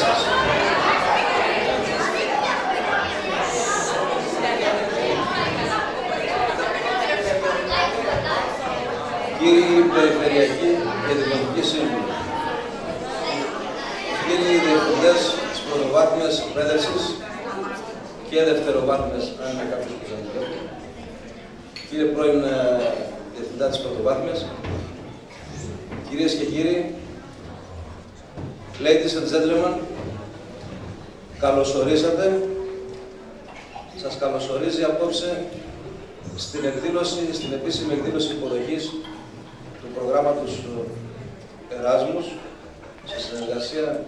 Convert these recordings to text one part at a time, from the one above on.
σας. Κύριοι Περιφερειακοί και Δημοτικοί Σύμβουλοι, κύριοι Διευθυντές της Πρωτοβάθμιας Εκπαίδευσης και Δευτεροβάθμιας, αν είναι κάποιος που δεν είναι, κύριε πρώην Διευθυντά της Πρωτοβάθμιας, κυρίες και κύριοι, ladies and gentlemen, καλωσορίσατε. Σας καλωσορίζει απόψε στην επίσημη εκδήλωση υποδοχής του προγράμματος Εράσμους σε συνεργασία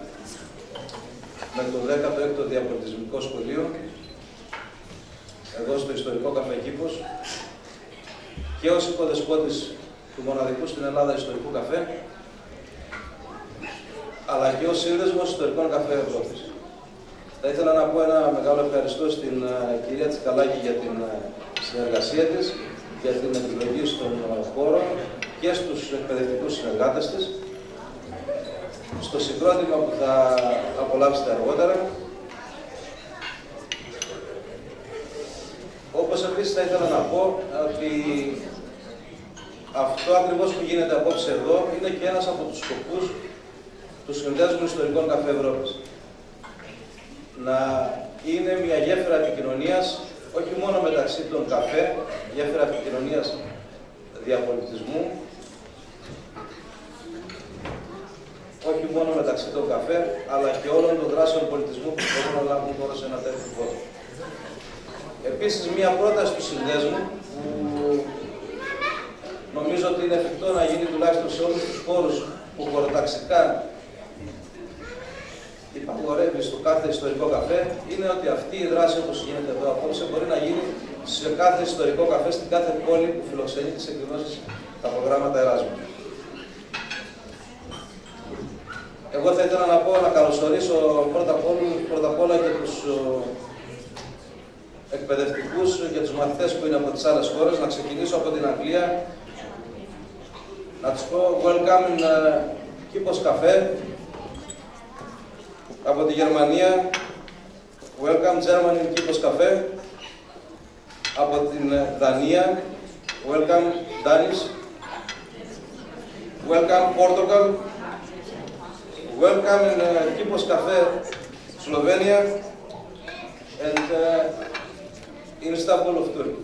με το 16ο Διαπολιτισμικό Σχολείο εδώ στο ιστορικό καφέ Κήπος και ως υποδεσπότης του μοναδικού στην Ελλάδα ιστορικού καφέ, αλλά και ως σύνδεσμος ιστορικών καφέ Ευρώπης. Θα ήθελα να πω ένα μεγάλο ευχαριστώ στην κυρία Τσικαλάκη για την συνεργασία της, για την επιλογή στον χώρο και στους εκπαιδευτικούς συνεργάτες της, στο συγκρότημα που θα απολαύσετε αργότερα. Όπως επίσης θα ήθελα να πω ότι αυτό ακριβώς που γίνεται απόψε εδώ είναι και ένας από τους σκοπούς του Συνδέσμου Ιστορικών Καφέ Ευρώπης. Να είναι μια γέφυρα επικοινωνίας, όχι μόνο μεταξύ των καφέ, γέφυρα επικοινωνίας διαπολιτισμού, όχι μόνο μεταξύ των καφέ, αλλά και όλων των δράσεων πολιτισμού που μπορούν να λάβουν χώρα σε ένα τέτοιο χώρο. Επίσης, μια πρόταση του Συνδέσμου, που νομίζω ότι είναι εφικτό να γίνει τουλάχιστον σε όλους τους χώρους που χωροταξικά υπαγορεύει στο κάθε ιστορικό καφέ, είναι ότι αυτή η δράση όπως γίνεται εδώ απόψε μπορεί να γίνει σε κάθε ιστορικό καφέ, στην κάθε πόλη που φιλοξενεί τις εκδηλώσεις, τα προγράμματα Εράσμου. Εγώ θα ήθελα να πω, να καλωσορίσω πρώτα απ' όλα και τους εκπαιδευτικούς και τους μαθητές που είναι από τις άλλες χώρες. Να ξεκινήσω από την Αγγλία, να τους πω welcome in Κήπος Καφέ. Από τη Γερμανία, welcome Germany in Κήπος Καφέ. Από την Δανία, welcome Danish. Welcome Portugal. Welcome in Kipos Cafe, Slovenia, and in Istanbul of Turkey.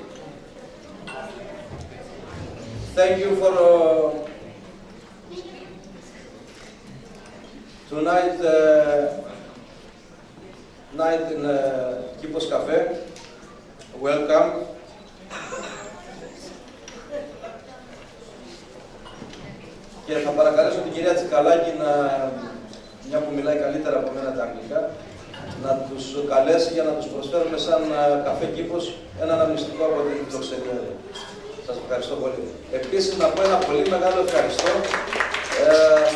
Thank you for tonight night in Kipos Cafe. Welcome. Και θα παρακαλέσω την κυρία Τσικαλάκη, μια που μιλάει καλύτερα από μένα τα αγγλικά, να τους καλέσει για να τους προσφέρουμε σαν καφέ Κήπος ένα αναμνηστικό από την φιλοξενία. Σας ευχαριστώ πολύ. Επίσης, να πω ένα πολύ μεγάλο ευχαριστώ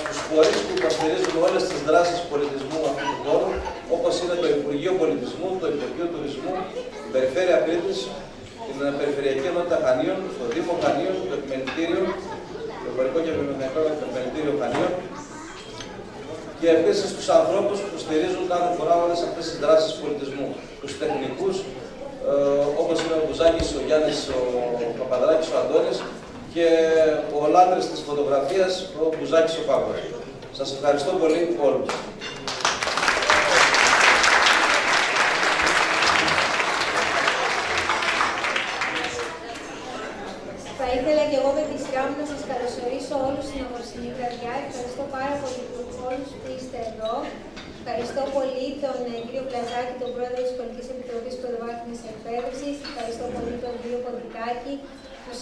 στους φορείς που υποστηρίζουν όλες τις δράσεις πολιτισμού αυτού του χώρου, όπως είναι το Υπουργείο Πολιτισμού, το Υπουργείο Τουρισμού, την Περιφέρεια Κρήτης, την Περιφερειακή Ενότητα Χανίων, το Δήμο Χανίων, το Επιμελητήριο, το Εμπορικό και Βιομηχανικό Επιμελητήριο Χανίων, και επίσης τους ανθρώπους που στηρίζουν κάθε φορά όλες αυτές τις δράσεις πολιτισμού. Τους τεχνικούς, όπως είναι ο Μπουζάκης, ο Γιάννης, ο Παπαδράκης, ο Αντώνης, και ο λάτρης της φωτογραφίας, ο Μπουζάκης ο Παύλος. Σας ευχαριστώ πολύ όλους. Θα ήθελα και εγώ με τη σειρά μου να σας καλωσορίσω όλους στην απόψινή βραδιά. Ευχαριστώ πάρα πολύ όλους που είστε εδώ. Ευχαριστώ πολύ τον κύριο Πλαζάκη, τον πρόεδρο της Σχολικής Επιτροπής Πρωτοβάθμιας Εκπαίδευσης. Ευχαριστώ πολύ τον κύριο Κοντικάκη, τους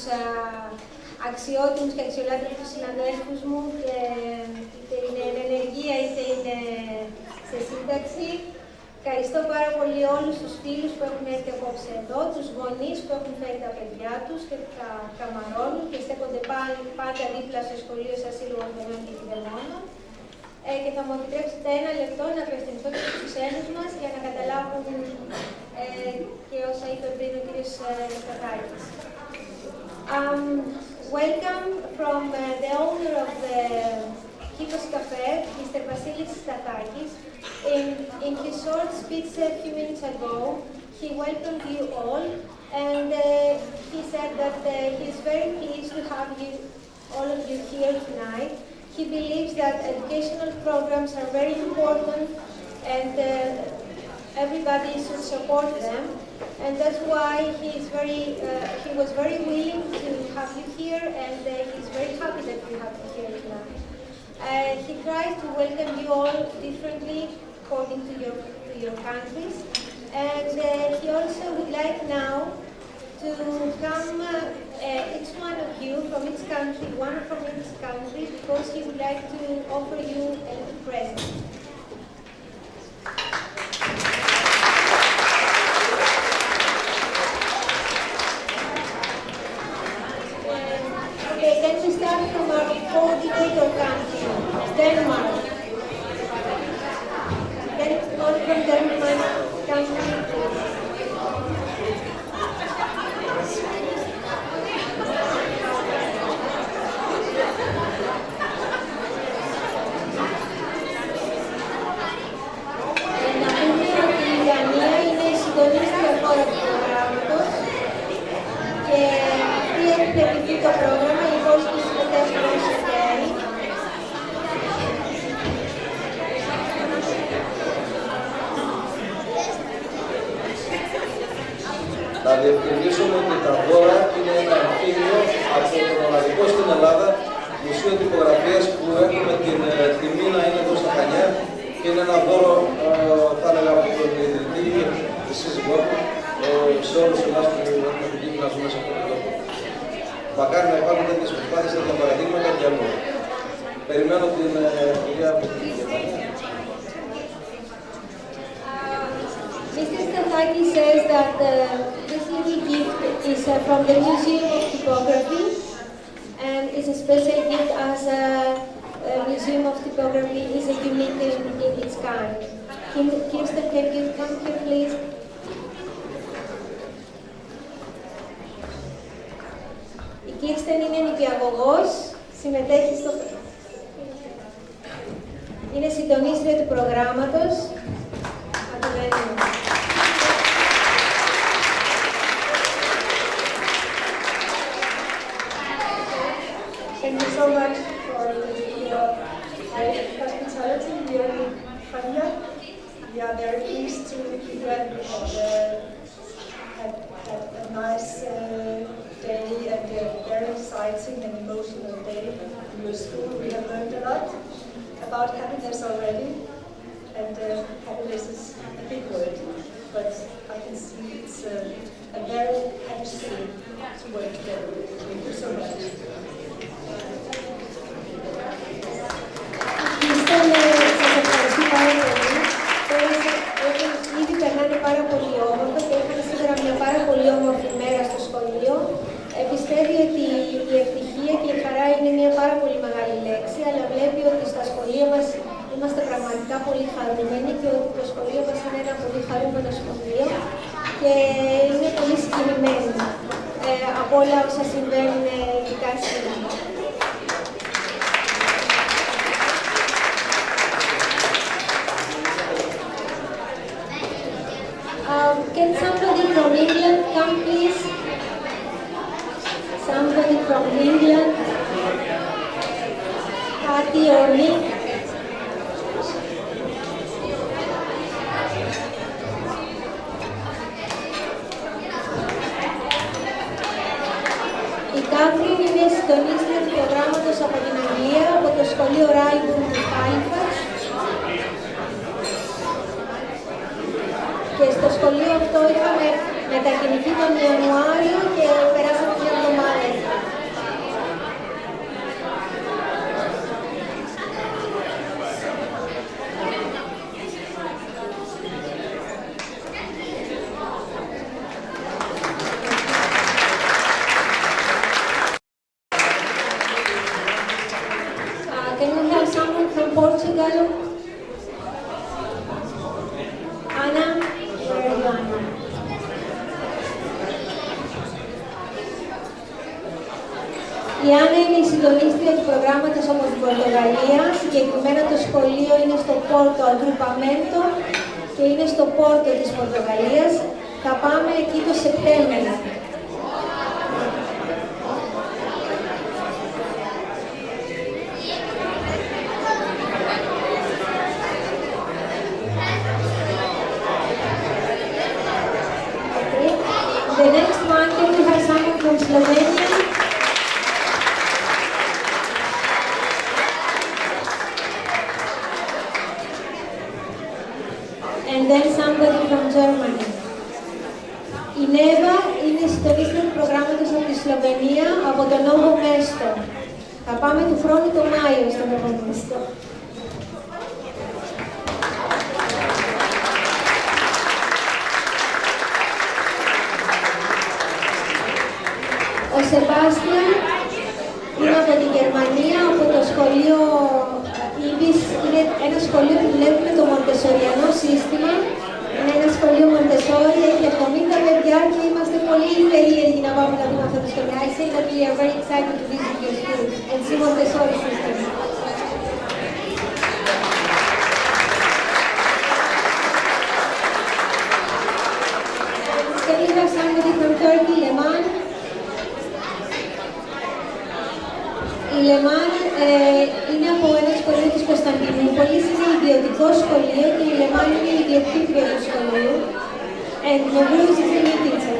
αξιότιμους και αξιολάτρευτους συναδέλφους μου, είτε είναι εν ενεργεία είτε είναι σε σύνταξη. Ευχαριστώ πάρα πολύ όλους τους φίλους που έχουν έρθει απόψε εδώ, τους γονείς που έχουν φέρει τα παιδιά τους και τα καμαρώνουν και στέκονται πάντα δίπλα στο σχολείο σας σύλλογων παιδιών και κηδεμόνων. Και θα μου επιτρέψετε ένα λεπτό να απευθυνθώ και στους ξένους μας για να καταλάβουν και όσα είπε πριν ο κύριος Σταθάκης. Welcome from the owner of the Kipos Cafe, Mr. Vasilis Stathakis, in a few minutes ago, he welcomed you all, and he said that he's very pleased to have all of you here tonight. He believes that educational programs are very important, and everybody should support them, and that's why he was very willing to have you here, and he's very happy that you have you here tonight. He tries to welcome you all differently according to your countries, and he also would like now to come, each one of you from each country, one from each country, because he would like to offer you a little present. Okay, then we start from our coordinator country, Denmark. Then one from Denmark country. Το πρόγραμμα υπόσχεση το 4 Σεπτέμβρη. Να διευκρινίσουμε ότι τα δώρα είναι ένα εμφύλιο από το μοναδικό στην Ελλάδα μουσείο τυπογραφίας που έχουμε την τιμή να είναι εδώ στα Χανιά και είναι ένα δώρο, θα έλεγα, από τον ιδρυτή, τη σύζυγό του, σε όλους εμάς που έχουμε την τιμή να ζούμε σε αυτόν τον τόπο. Μακάρι να υπάρχουν τέτοιες προσπάθειες, τέτοια παραδείγματα και αλλού. Περιμένω την κυρία από την Γερμανία. Mr. Stathakis says that this little gift is from the Museum of Typography and is a special gift as a Museum of Typography is a unique in its kind. Kirsten, can you come here please? Η Kirsten είναι νηπιαγωγός, συμμετέχει είναι συντονίστρια του προγράμματος. Thank you so much for your hospitality here in Hanya. We are very pleased to be here and had a nice day and a very exciting and emotional day in your school. We have learned a lot about happiness already, and happiness is a big word, but I can see it's a very happy school to work together. Thank you so much. Ήδη περνάνε πάρα πολύ όμορφα και είχαν σήμερα μια πάρα πολύ όμορφη μέρα στο σχολείο. Πιστεύει ότι η ευτυχία και η χαρά είναι μια πάρα πολύ μεγάλη λέξη, αλλά βλέπει ότι στα σχολεία μας είμαστε πραγματικά πολύ χαρούμενοι και ότι το σχολείο μας είναι ένα πολύ χαρούμενο σχολείο και είναι πολύ συγκινημένοι από όλα όσα συμβαίνουν ειδικά σήμερα. Can somebody from England come, please? Somebody from England? Patty or Nick? Η Κάθριν είναι συντονίστρια του προγράμματος από την Αγγλία, από το σχολείο Ράιμπουρν του Χάλιφαξ. Και στο σχολείο αυτό είχαμε μετακινηθεί τον Ιανουάριο και περάσαμε μια εβδομάδα. Can we have someone from Portugal? Anna? Η Άννα είναι η συντονίστρια του προγράμματος από την Πορτογαλία. Συγκεκριμένα το σχολείο είναι στο Πόρτο Αγκρουπαμέντο και είναι στο Πόρτο της Πορτογαλίας. Θα πάμε εκεί το Σεπτέμβριο. The next one, can we have someone from Slovenia? And then somebody from Germany. Η Νέβα είναι συντονίστρια του προγράμματος από τη Σλοβενία, από το Novo Mesto. Θα πάμε του χρόνου το Μάιο στο Novo Mesto. Ο Σεμπάστιαν είναι από τη Γερμανία, από το σχολείο Ibis. Είναι ένα σχολείο που δουλεύει με το μοντεσοριανό σύστημα. Είναι ένα σχολείο Μοντεσόρι, έχει 70 παιδιά και είμαστε πολύ περίεργοι να πάμε να δούμε αυτό το σχολείο. I say that we are very excited to visit your school and see Montessori system. Can we have somebody from Turkey, Leman? Η Λεμάν είναι από ένα σχολείο της Κωνσταντινούπολης, είναι ιδιωτικό σχολείο και η Λεμάν είναι η ιδιοκτήτρια του σχολείου. And Novruz is the lead teacher.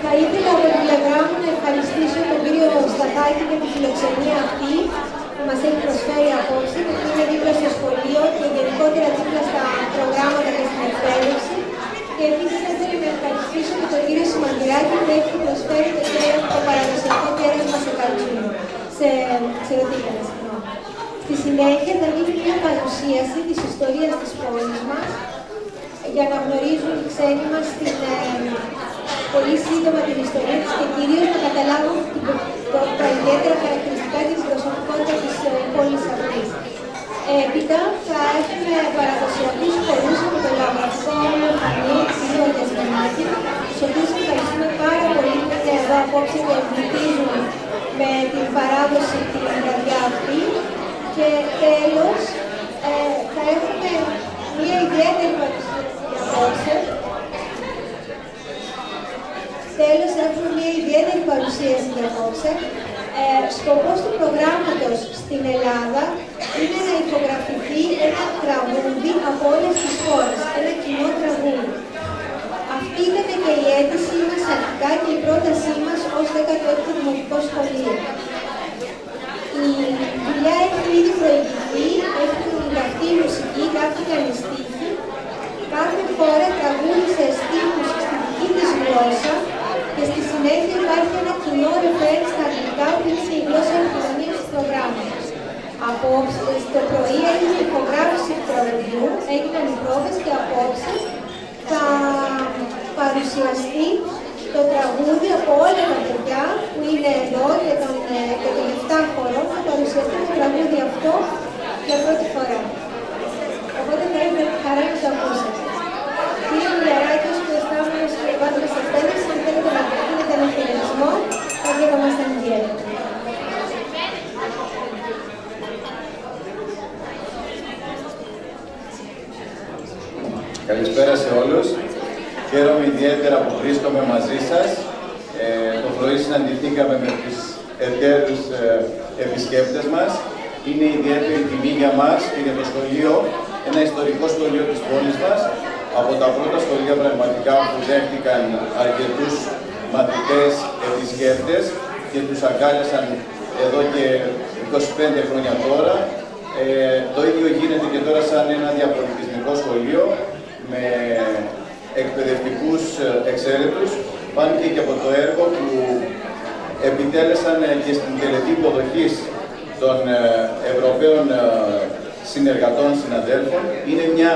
Θα ήθελα από την πλευρά μου να ευχαριστήσω τον κύριο Σταθάκη για τη φιλοξενία αυτή που μας έχει προσφέρει απόψε, που είναι δίπλα στο σχολείο και γενικότερα δίπλα στα προγράμματα και στην εκπαίδευση. Και επίσης θα ήθελα να ευχαριστήσω και τον κύριο Σιμαντηράκη που έχει προσφέρει το παραδοσιακό κέρασμα σε καλτσούνι, σε ρωτήκανα, συγγνώμη. Στη συνέχεια θα γίνει μια παρουσίαση της ιστορίας της πόλης μας για να γνωρίζουν οι ξένοι μας πολύ σύντομα την ιστορία της και κυρίως να καταλάβουν τα ιδιαίτερα χαρακτηριστικά της προσωπικότητας της πόλης αυτής. Έπειτα θα έχουμε παραδοσιακούς χορούς από το Λαμπρακό Μορφανί, της Ιωγιας Μενάκη, τους οποίους ευχαριστούμε πάρα πολύ που είναι εδώ απόψε και εμπλουτίζουν με την παράδοση την βραδιά αυτή. Και τέλος, θα έχουμε μια ιδιαίτερη παρουσίαση απόψε. Τέλος, έχουμε μια ιδιαίτερη παρουσίαση για απόψε. Σκοπός του προγράμματος στην Ελλάδα είναι να ηχογραφηθεί ένα τραγούδι από όλες τις χώρες, ένα κοινό τραγούδι. Αυτή ήταν και η αίτησή μας αρχικά και η πρότασή μας ως 16ο Δημοτικό Σχολείο. Η δουλειά έχει ήδη προηγηθεί, έχει γραφτεί η μουσική, γράφτηκαν οι στίχοι. Κάθε χώρα τραγούδισε στίχους στη δική της γλώσσα και στη συνέχεια υπάρχει ένα κοινό ρεφρέν στα αγγλικά που είναι η γλώσσα επικοινωνίας του προγράμματος. Απόψε, στο πρωί έγινε η υπογράφηση του τραγουδιού, έγιναν οι πρόβες και απόψε θα παρουσιαστεί το τραγούδι από όλα τα παιδιά που είναι εδώ και των 7 χωρών, θα παρουσιαστεί το τραγούδι αυτό για πρώτη φορά. Οπότε θα έχουμε τη χαρά να το ακούσετε. Κύριε Μιλιαράκης, που αισθάνομαι στο Ευάγγελο Σεπτέμβρη, αν θέλετε να κάνετε έναν χαιρετισμό, θα χαιρόμασταν ιδιαίτερα. Καλησπέρα σε όλους. Χαίρομαι ιδιαίτερα που βρίσκομαι μαζί σας. Το πρωί συναντηθήκαμε με τους εταίρους επισκέπτες μας. Είναι ιδιαίτερη τιμή για μας και για το σχολείο, ένα ιστορικό σχολείο της πόλης μας, από τα πρώτα σχολεία πραγματικά που δέχτηκαν αρκετούς μαθητές επισκέπτες και τους αγκάλιασαν εδώ και 25 χρόνια τώρα. Το ίδιο γίνεται και τώρα σαν ένα διαπολιτισμικό σχολείο με εκπαιδευτικούς εξαίρετους, φάνηκε και από το έργο που επιτέλεσαν και στην τελετή υποδοχής των Ευρωπαίων συνεργατών, συναδέλφων. Είναι μια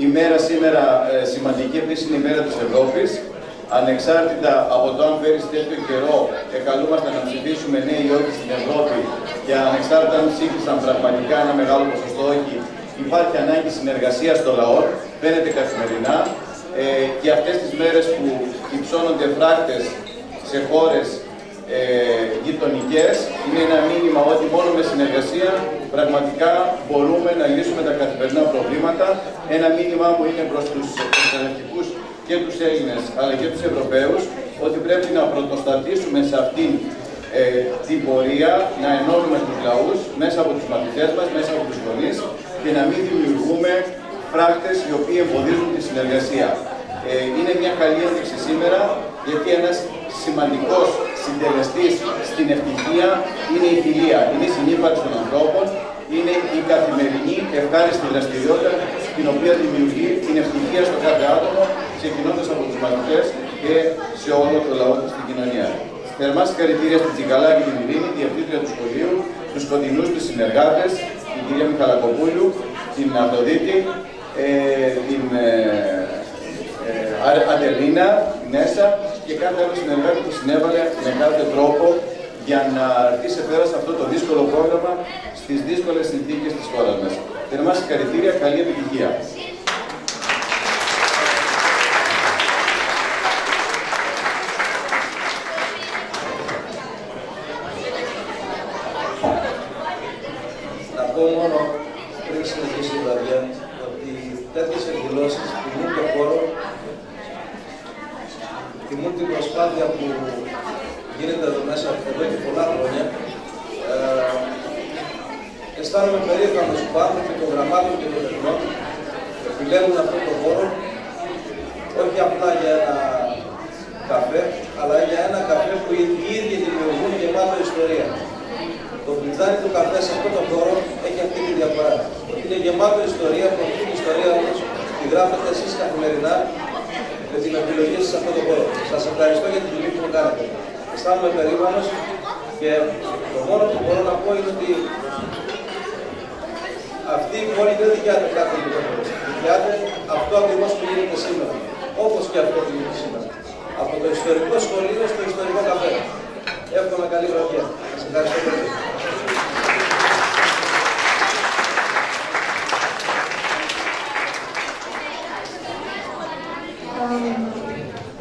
ημέρα σήμερα σημαντική, επίσης είναι η μέρα της Ευρώπης, ανεξάρτητα από το αν πέρυσι τέτοιο καιρό καλούμαστε να ψηφίσουμε ναι ή όχι στην Ευρώπη και ανεξάρτητα αν ψήφισαν πραγματικά ένα μεγάλο ποσοστό όχι, υπάρχει ανάγκη συνεργασίας στο λαό, φαίνεται καθημερινά και αυτές τις μέρες που υψώνονται φράκτες σε χώρες γειτονικές, είναι ένα μήνυμα ότι μόνο με συνεργασία πραγματικά μπορούμε να λύσουμε τα καθημερινά προβλήματα. Ένα μήνυμά μου είναι προς τους εκπαιδευτικούς και τους Έλληνες αλλά και τους Ευρωπαίους ότι πρέπει να πρωτοστατήσουμε σε αυτήν την πορεία, να ενώνουμε τους λαούς μέσα από τους μαθητές μας, μέσα από τους γονείς και να μην δημιουργούμε φράκτες οι οποίοι εμποδίζουν τη συνεργασία. Είναι μια καλή ένδειξη σήμερα γιατί ένας σημαντικός συντελεστής στην ευτυχία είναι η φιλία, είναι η συνύπαρξη των ανθρώπων, είναι η καθημερινή ευχάριστη δραστηριότητα την οποία δημιουργεί την ευτυχία στο κάθε άτομο, ξεκινώντας από τους μαθητές και σε όλο το λαό και στην κοινωνία. Θερμά συγχαρητήρια στην Τσικαλά και την Ειρήνη, τη διευθύντρια του σχολείου, τους κοντινούς τους συνεργάτες, την κυρία Μιχαλακοπούλου, την Αυτοδίτη, την Αντελίνα, την Έσα και κάθε άλλο συνεργάτη που συνέβαλε με κάθε τρόπο για να έρθει σε πέρα σε αυτό το δύσκολο πρόγραμμα στις δύσκολες συνθήκες της χώρας μας. Θερμά συγχαρητήρια, καλή επιτυχία. Να πω μόνο πριν συνεχίσει η βραδιά ότι τέτοιες εκδηλώσεις τιμούν τον χώρο, τιμούν την προσπάθεια που γίνεται εδώ μέσα εδώ και πολλά χρόνια. Αισθάνομαι περήφανος που άνθρωποι των γραμμάτων και των τεχνών επιλέγουν αυτόν τον χώρο όχι απλά για ένα καφέ, αλλά για ένα καφέ που οι ίδιοι δημιουργούν γεμάτο ιστορία. Το πλιτζάνι του καφέ σε αυτόν τον χώρο έχει αυτή τη διαφορά. Ότι είναι γεμάτο ιστορία, που αυτή την ιστορία όμως τη γράφετε εσείς καθημερινά με την επιλογή σας σε αυτόν τον χώρο. Σας ευχαριστώ για την δουλειά που κάνετε. Αισθάνομαι περήφανος και το μόνο που μπορώ να πω είναι ότι αυτή η πόλη δεν δικαιάται κάθε λίγο. Δικαιάται αυτό ακριβώς που γίνεται σήμερα. Όπως και αυτό που γίνεται σήμερα. Από το ιστορικό σχολείο στο ιστορικό καφέ. Εύχομαι καλή βραδιά. Σας ευχαριστώ πολύ.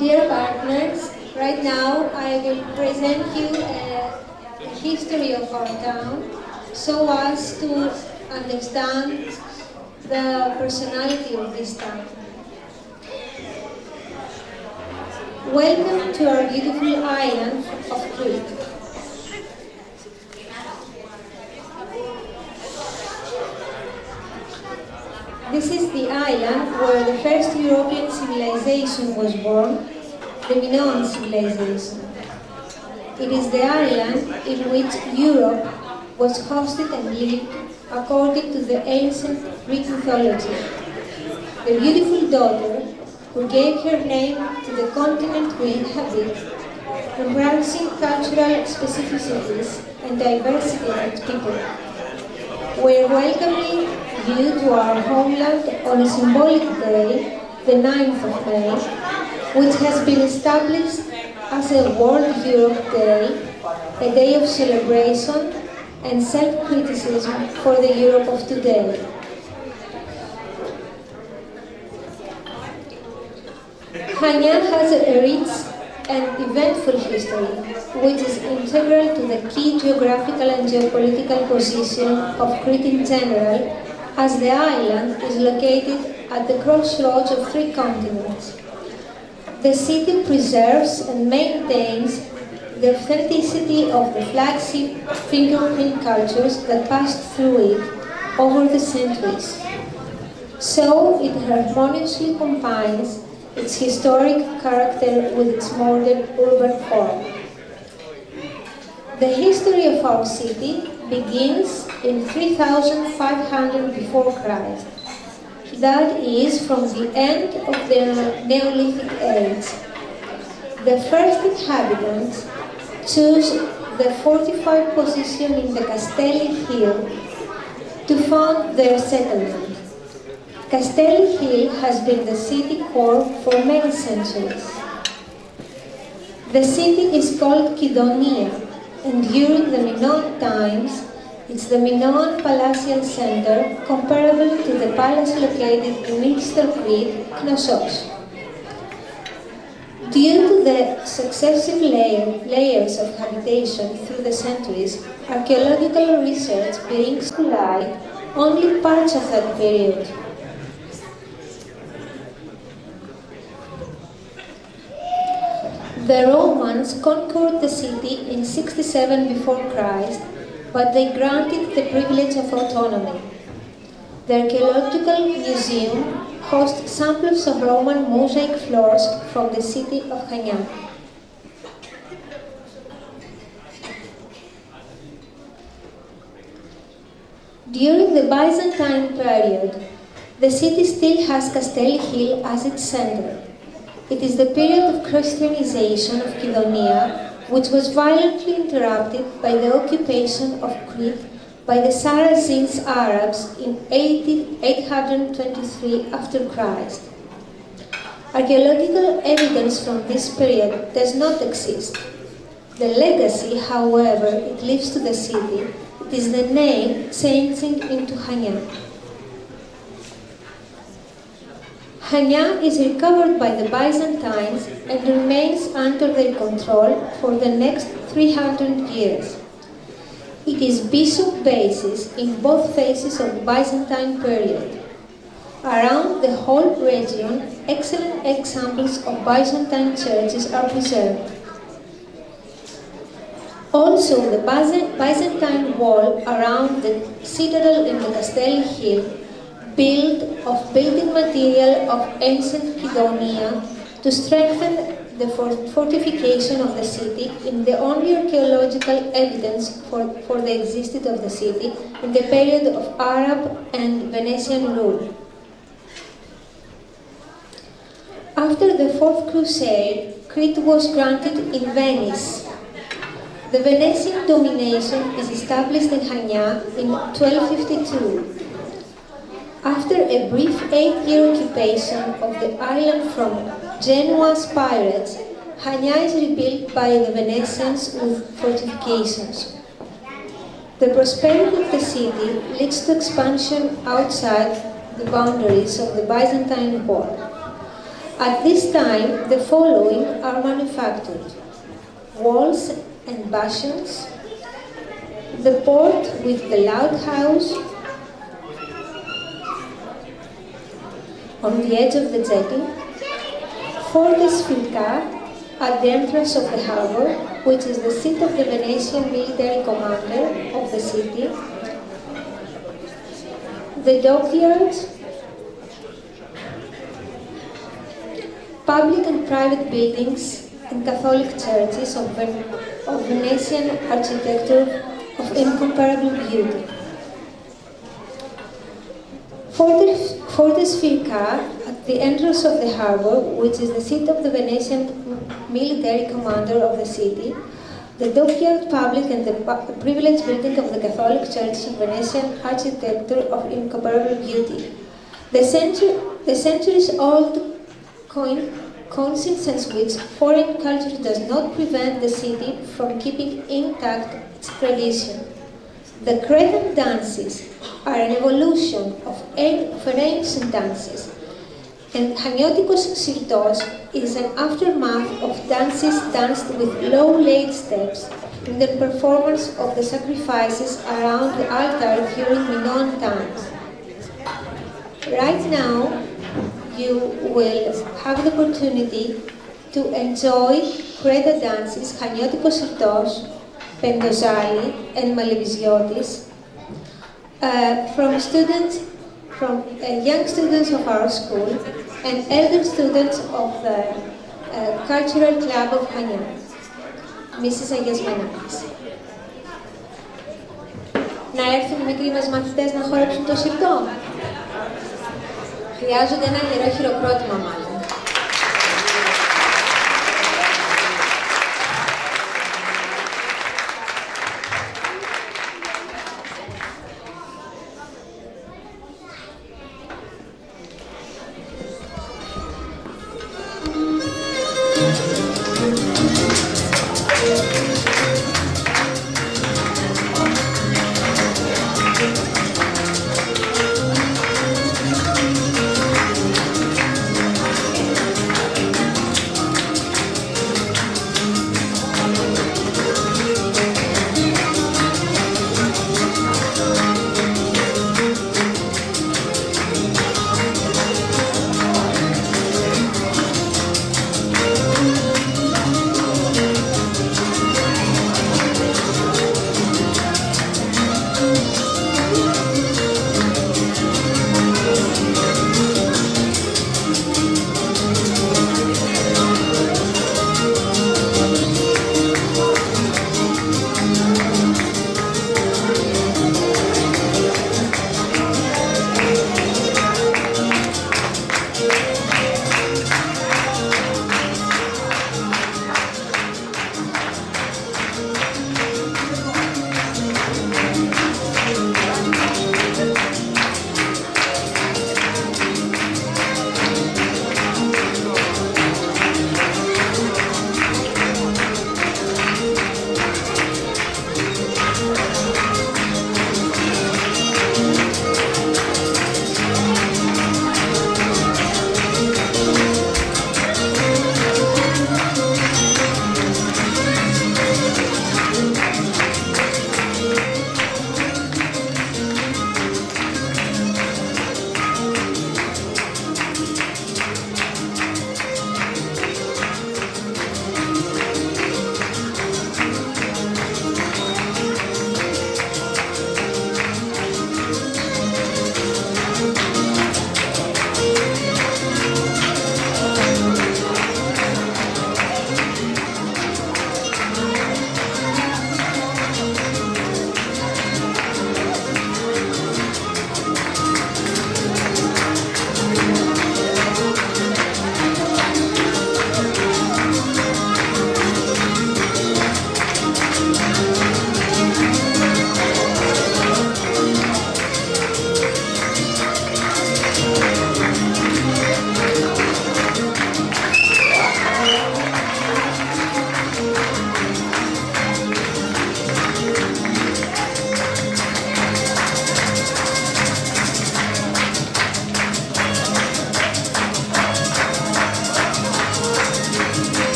Dear partners, right now I will present you the history of our town so as to understand the personality of this town. Welcome to our beautiful island of Crete. This is the island where the first European civilization was born, the Minoan civilization. It is the island in which Europe was hosted and lived according to the ancient Greek mythology. The beautiful daughter who gave her name to the continent we inhabit, embracing cultural specificities and diversity of its people. We are welcoming you to our homeland on a symbolic day, the 9th of May, which has been established as a World Europe Day, a day of celebration and self-criticism for the Europe of today. Chania has a rich and eventful history, which is integral to the key geographical and geopolitical position of Crete in general, as the island is located at the crossroads of 3 continents. The city preserves and maintains the authenticity of the flagship fingerprint cultures that passed through it over the centuries. So it harmoniously combines its historic character with its modern urban form. The history of our city begins in 3500 before Christ. That is from the end of the Neolithic age. The first inhabitants chose the fortified position in the Castelli Hill to found their settlement. Castelli Hill has been the city core for many centuries. The city is called Kydonia, and during the Minoan times, it's the Minoan palatial center comparable to the palace located in Eastern Crete, Knossos. Due to the successive layers of habitation through the centuries, archaeological research brings to light only parts of that period. The Romans conquered the city in 67 before Christ, but they granted the privilege of autonomy. The Archaeological Museum hosts samples of Roman mosaic floors from the city of Chania. During the Byzantine period, the city still has Castell Hill as its center. It is the period of Christianization of Kydonia, which was violently interrupted by the occupation of Crete by the Saracens Arabs in 823 after Christ. Archaeological evidence from this period does not exist. The legacy, however, it leaves to the city, it is the name changing into Chania. Chania is recovered by the Byzantines and remains under their control for the next 300 years. It is bishop basis in both phases of the Byzantine period. Around the whole region, excellent examples of Byzantine churches are preserved. Also, the Byzantine wall around the citadel in the Castell Hill, built of building material of ancient Kydonia to strengthen the fortification of the city in the only archaeological evidence for the existence of the city in the period of Arab and Venetian rule. After the Fourth Crusade, Crete was granted in Venice. The Venetian domination is established in Chania in 1252. After a brief 8-year occupation of the island from Genoa's pirates, Chania is rebuilt by the Venetians with fortifications. The prosperity of the city leads to expansion outside the boundaries of the Byzantine wall. At this time, the following are manufactured: walls and bastions, the port with the lighthouse on the edge of the jetty, Fortes Filca at the entrance of the harbour, which is the seat of the Venetian military commander of the city, the dockyards, public and private buildings and Catholic churches of Venetian architecture of incomparable beauty. Fortes Filca at the entrance of the harbour, which is the seat of the Venetian military commander of the city, the dockyard public and the privileged building of the Catholic Church of Venetian architecture of incomparable beauty. The centuries-old coincidence which foreign culture does not prevent the city from keeping intact its tradition. The Cretan dances are an evolution of ancient dances, and Chaniotikos Sirtos is an aftermath of dances danced with low-laid steps in the performance of the sacrifices around the altar during Minoan times. Right now, you will have the opportunity to enjoy Creta dances, Chaniotikos Sirtos, Pendozali, and Maleviziotis from young students of our school and elder students of the Cultural Club of Chania, Mrs. Αγιασμενάκης. Να έρθουν οι μικροί μας μαθητές να χορέψουν το σιρτό. Χρειάζονται ένα γερό χειροκρότημα μάλλον.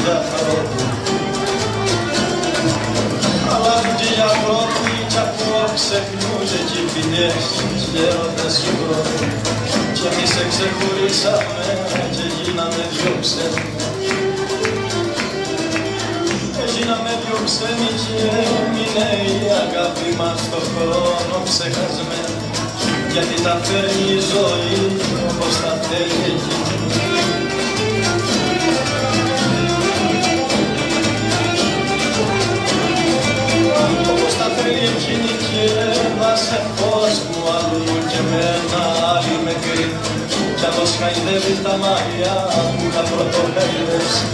γιατρό. Αλλάζουν και οι ανθρώποι κι απόψε χνούνται κι οι ποινιές και έρωτες του χρόνου. Κι εμείς εξεχωρίσαμε και γίναμε δυο ξένοι. Γίναμε δυο ξένοι και έμεινε η αγάπη μας στο χρόνο ξεχασμένη. Γιατί τα φέρνει η ζωή όπως τα θέλει εκείνη. Όπως τα θέλει εκείνη και έβασε φως μου αλλού και εμένα άλλη με κρύβει. Κι άλλος χαϊδεύει τα μαλλιά που είχα πρωτοχαϊδεύσει.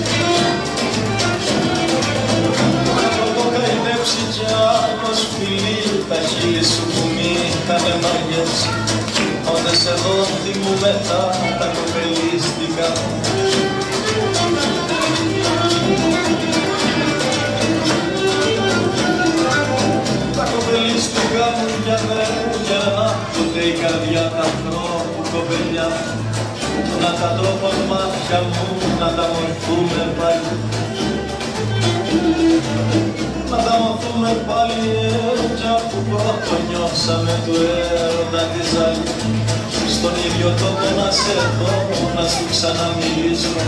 Χαϊδέψει κι άλλος φιλί τα χείλη σου που μη είχανε μαγεύσει. Όντες εδώ θυμούμε τα κοπελίστικα μου. Τα κοπελίστικα μου κι αν δεν γερνά ποτέ η καρδιά τα ανθρώπου κοπελιά. Να τα τρόπον μάτια μου να τα μορφούμε πάλι. Να τα μαθούμε πάλι έτσι που πρώτο νιώσαμε του έρωτα τη ζάλη. Στον ίδιο τόπο να σε δω, να σου ξαναμιλήσω.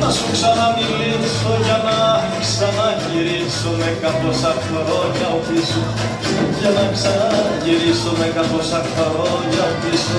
Να σου ξαναμιλήσω για να ξαναγυρίσουμε κάμποσα χρόνια πίσω. Για να ξαναγυρίσουμε κάμποσα χρόνια πίσω.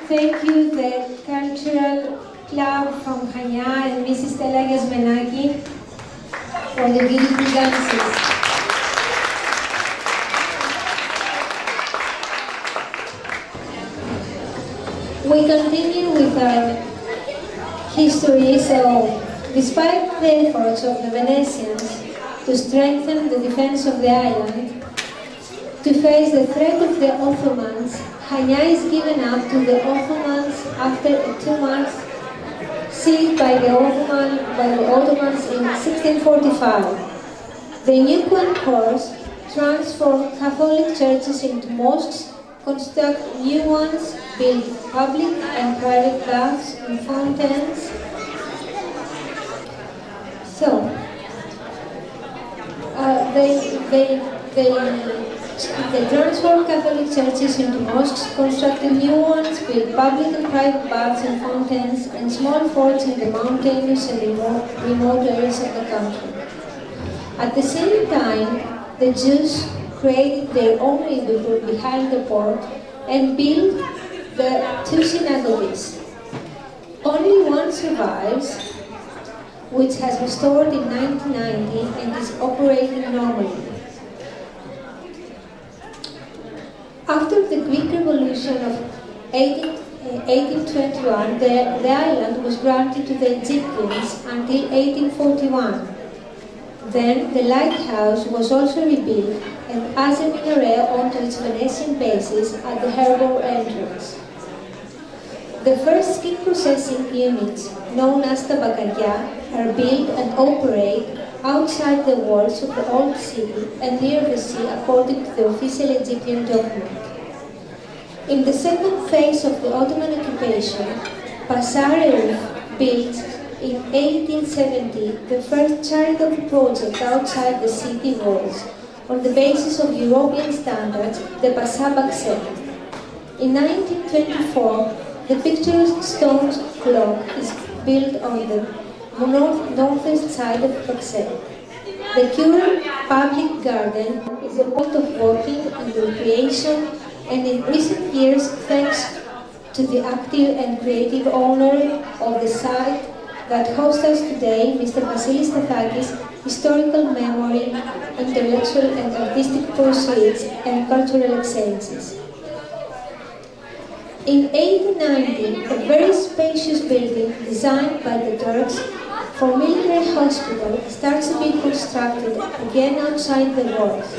Thank you, the Cultural Club from Chania and Mrs. Stella Yasmenaki for the beautiful dances. We continue with our history. So, despite the efforts of the Venetians to strengthen the defense of the island, to face the threat of the Ottomans, Chania is given up to the Ottomans after a 2-month siege by the Ottomans in 1645. The new conquerors transformed Catholic churches into mosques, construct new ones, build public and private baths and fountains. So, they transformed Catholic churches into mosques, constructed new ones, built public and private baths and fountains, and small forts in the mountainous and remote areas of the country. At the same time, the Jews created their own neighborhood behind the port and built the 2 synagogues. Only one survives, which has restored in 1990 and is operating normally. After the Greek Revolution of 1821, the island was granted to the Egyptians until 1841. Then the lighthouse was also rebuilt and as a minaret onto its Venetian basis at the harbour entrance. The first skin processing units, known as tabakaria, are built and operate outside the walls of the old city and near the sea according to the official Egyptian document. In the second phase of the Ottoman occupation, Pasareluf built in 1870 the first charitable project outside the city walls on the basis of European standards, the Pasa Bakse. In 1924, the picturesque stone clock is built on the northeast side of Bakse. The current public garden is a point of walking and recreation, and in recent years, thanks to the active and creative owner of the site that hosts us today, Mr. Vasilis Stathakis, historical memory, intellectual and artistic pursuits, and cultural exchanges. In 1890, a very spacious building designed by the Turks for military hospital starts to be constructed again outside the walls.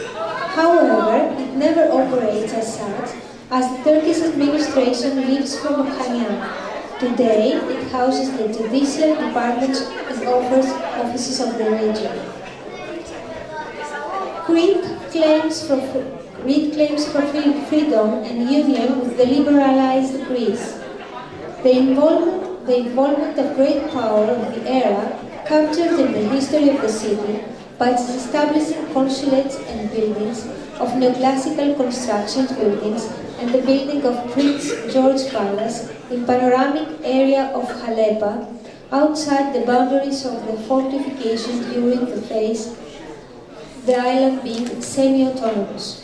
However, it never operates as such, as the Turkish administration leaves from Chania. Today, it houses the judicial departments and offers offices of the region. Crete claims for freedom and union with the liberalized Greece. The involvement of great power of the era captured in the history of the city by its establishing consulates and buildings of neoclassical construction buildings and the building of Prince George Palace in panoramic area of Halepa, outside the boundaries of the fortification during the phase, the island being semi-autonomous.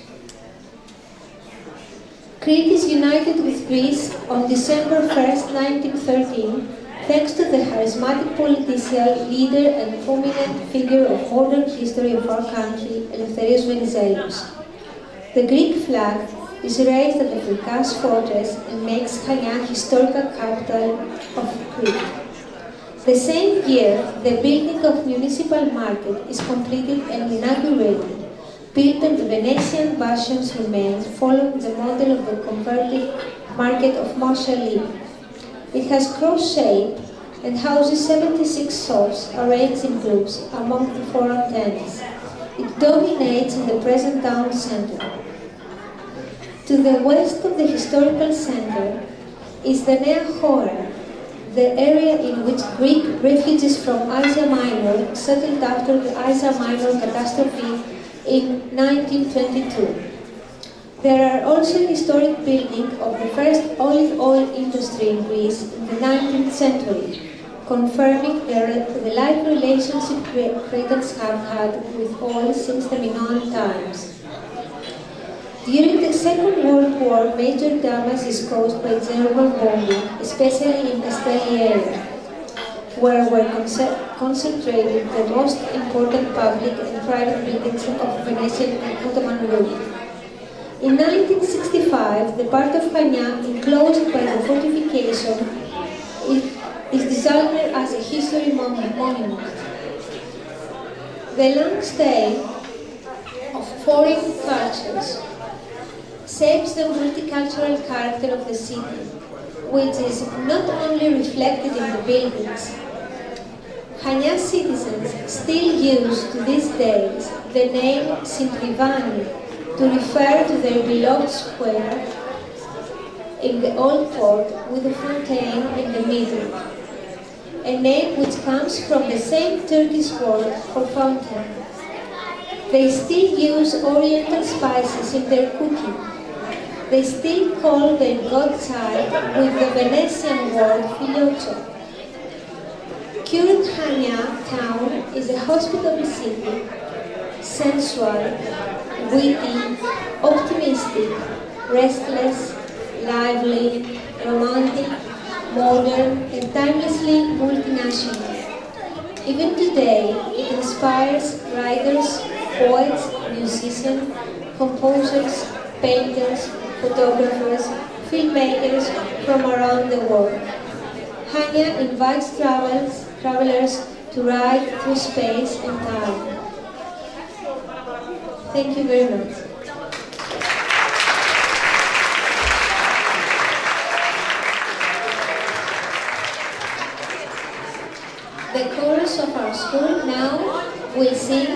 Crete is united with Greece on December 1st, 1913, thanks to the charismatic political leader and prominent figure of modern history of our country, Eleftherios Venizelos. The Greek flag is raised at the Fricas fortress and makes Chania historical capital of Crete. The same year, the building of municipal market is completed and inaugurated, built on the Venetian bastion's remains following the model of the converted market of Marshall. It has cross shape and houses 76 shops arranged in groups among the foreign tenants. It dominates in the present town center. To the west of the historical center is the Nea Hora, the area in which Greek refugees from Asia Minor settled after the Asia Minor catastrophe in 1922. There are also historic buildings of the first olive oil industry in Greece in the 19th century, confirming the life relationship Cretans have had with oil since the Minoan times. During the Second World War, major damage is caused by German bombing, especially in Castelli area, where were concentrated the most important public and private buildings of Venetian and Ottoman rule. In 1965, 5, the part of Chania enclosed by the fortification is designed as a history monument. The long stay of foreign cultures shapes the multicultural character of the city, which is not only reflected in the buildings. Chania citizens still use to these days the name Syntrivani to refer to their beloved square in the old port with a fountain in the middle, a name which comes from the same Turkish word for fountain. They still use oriental spices in their cooking. They still call their godchild with the Venetian word figlioccio. Current Chania town is a hospitable city, sensual, witty, optimistic, restless, lively, romantic, modern, and timelessly multinational. Even today, it inspires writers, poets, musicians, composers, painters, photographers, filmmakers from around the world. Chania invites travelers to ride through space and time. Thank you very much. The chorus of our school now will sing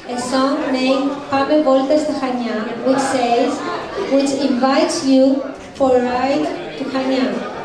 a song named Πάμε Βόλτα στα Chania, which invites you for a ride to Chania.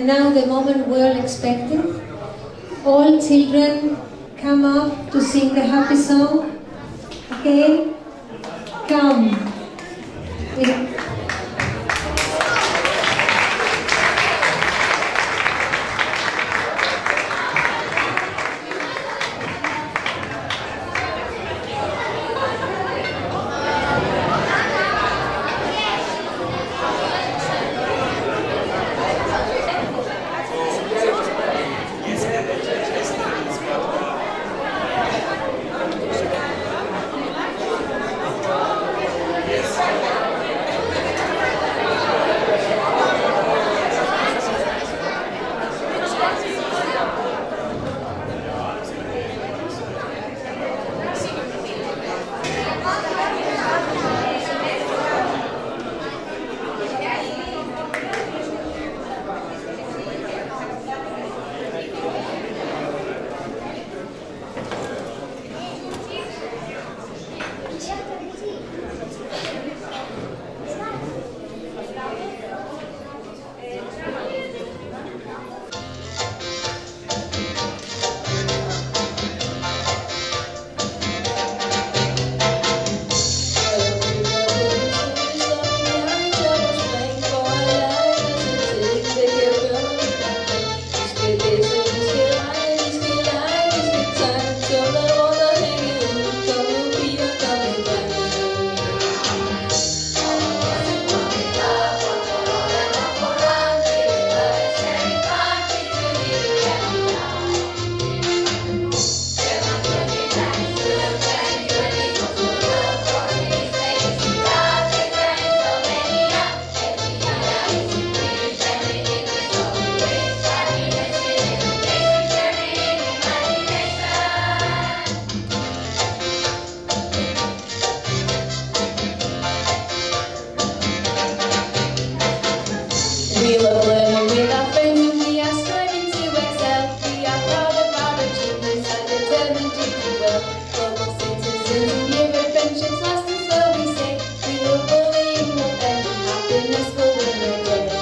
And now the moment we all expected. All children come up to sing the happy song. Okay? Come. We love learning with our friends and we are striving to excel. We are proud of our achievements and determined to do well. Global citizens and here friendships last, and so we say we will bullying will end and happiness will win again.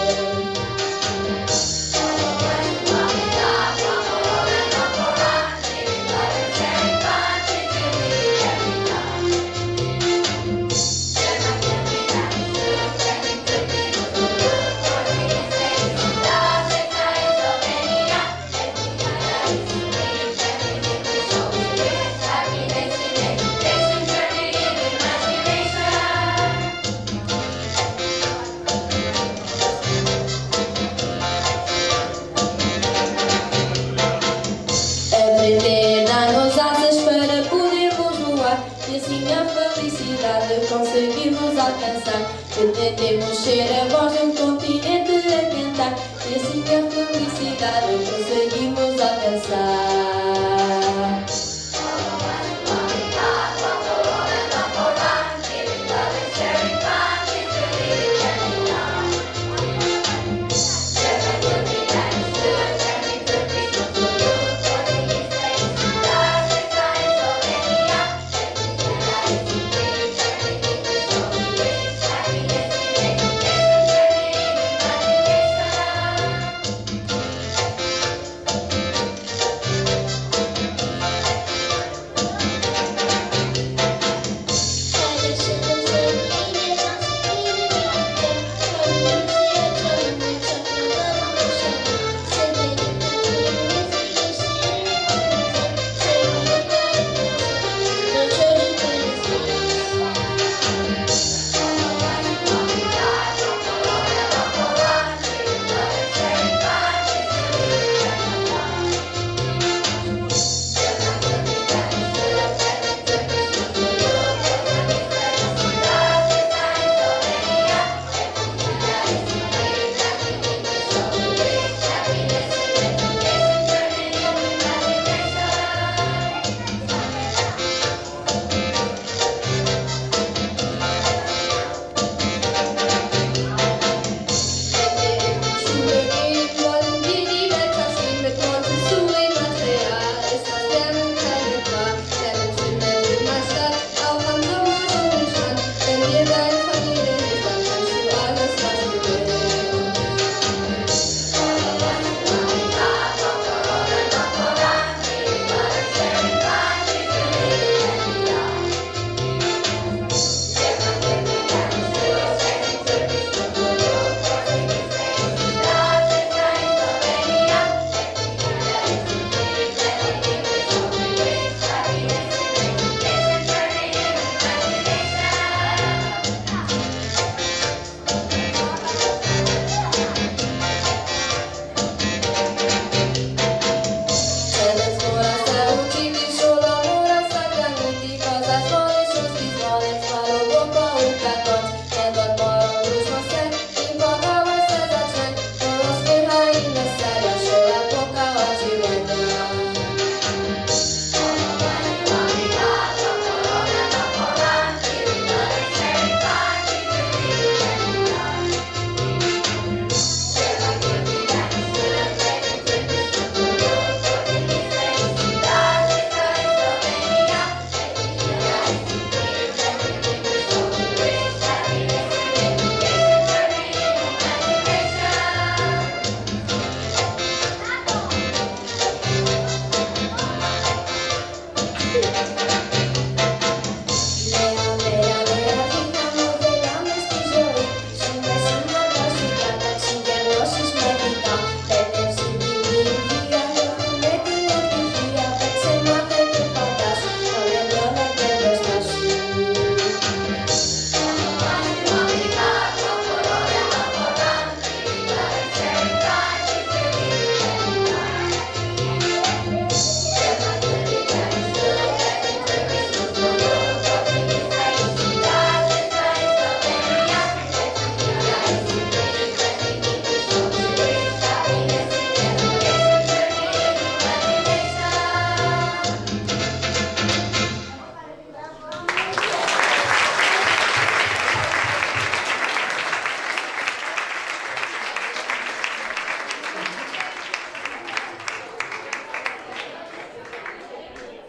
Aprender dar-nos asas para podermos voar e assim a felicidade conseguirmos alcançar. Pretendemos ser a voz de um continente a cantar e assim a felicidade conseguimos alcançar.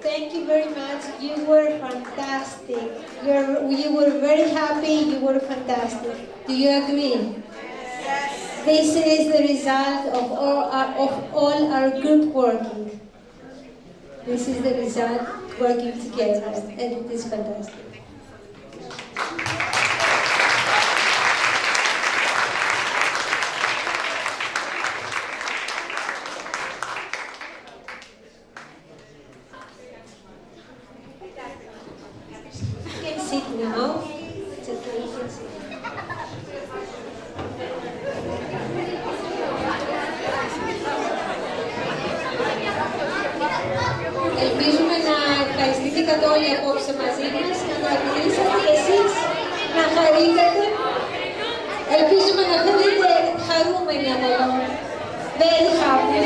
Thank you very much. You were fantastic. You were very happy. You were fantastic. Do you agree? Yes. This is the result of all our group working. This is the result working together, and it is fantastic. You can sit now. It's okay, you can sit. Ελπίζουμε να ευχαριστηθήκατε όλοι απόψε μαζί μας, να παρατηρήσατε και εσείς να χαρήκατε. Ελπίζουμε να φύγετε χαρούμενοι από εδώ. Very happy.